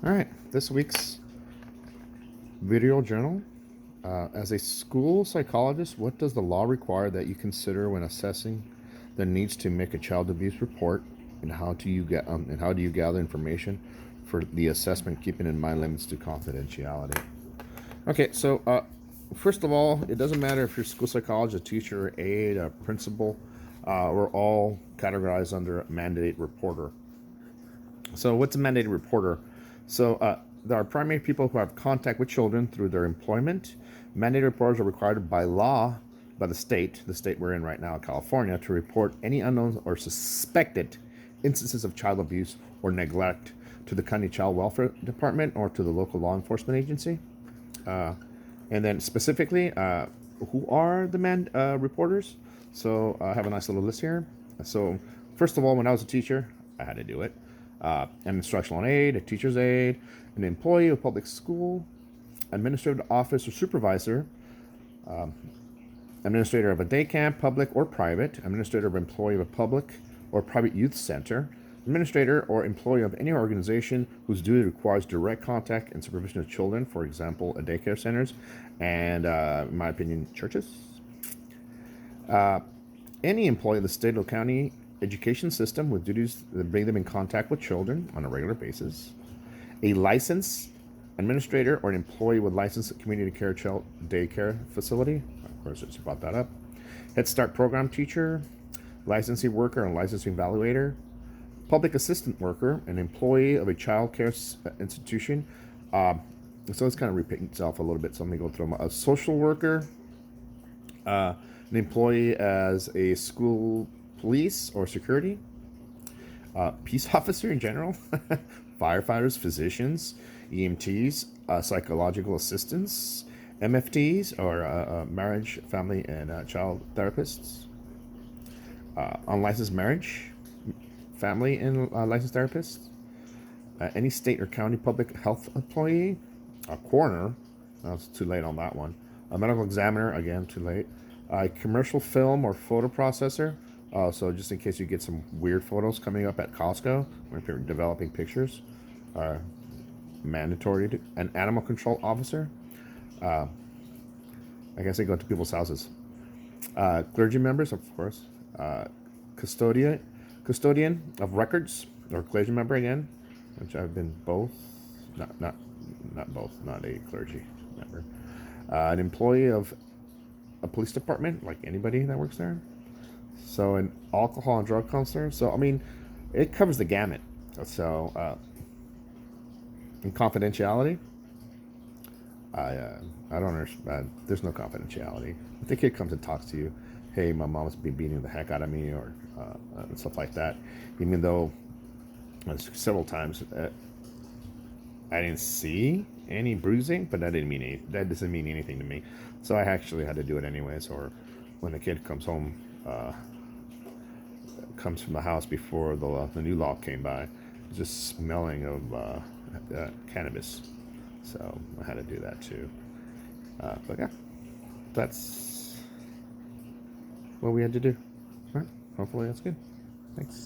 All right, this week's video journal. As a school psychologist, what does the law require that you consider when assessing the needs to make a child abuse report, and how do you gather information for the assessment, keeping in mind limits to confidentiality? Okay, so first of all, it doesn't matter if you're a school psychologist, a teacher, a aide, a principal. We're all categorized under a mandated reporter. So, what's a mandated reporter? So, there are primary people who have contact with children through their employment. Mandated reporters are required by law, by the state we're in right now, California, to report any unknown or suspected instances of child abuse or neglect to the county child welfare department or to the local law enforcement agency. And then specifically, who are the reporters? So I have a nice little list here. So first of all, when I was a teacher, I had to do it. An instructional aide, a teacher's aide, an employee of public school, administrative office or supervisor, administrator of a day camp, public or private, administrator or employee of a public or private youth center, administrator or employee of any organization whose duty requires direct contact and supervision of children, for example, daycare centers, and, in my opinion, churches. Any employee of the state or county education system with duties that bring them in contact with children on a regular basis. A licensed administrator or an employee with licensed community care child daycare facility. Of course, it's brought that up. Head Start program teacher, licensing worker and licensing evaluator, public assistant worker, an employee of a child care institution. So it's kind of repeating itself a little bit. So let me go through them. A social worker, an employee as a school police or security, peace officer in general, firefighters, physicians, EMTs, psychological assistants, MFTs or marriage, family, and child therapists, unlicensed marriage, family, and licensed therapists, any state or county public health employee, a coroner, it's too late on that one, a medical examiner, again, too late, a commercial film or photo processor, so just in case you get some weird photos coming up at Costco, when you're developing pictures, mandatory to, an animal control officer, I guess they go to people's houses, clergy members, of course, custodian of records, or clergy member again, which I've been both, not both, not a clergy member, an employee of a police department, like anybody that works there. So an alcohol and drug counselor. So I mean, it covers the gamut. So in confidentiality, I don't understand. There's no confidentiality. If the kid comes and talks to you, hey, my mom's been beating the heck out of me, or stuff like that, even though several times I didn't see any bruising, but that doesn't mean anything to me. So I actually had to do it anyways. Or when the kid comes home, comes from the house before the new law came by, just smelling of cannabis. So I had to do that too. But yeah, that's what we had to do. All right. Hopefully that's good. Thanks.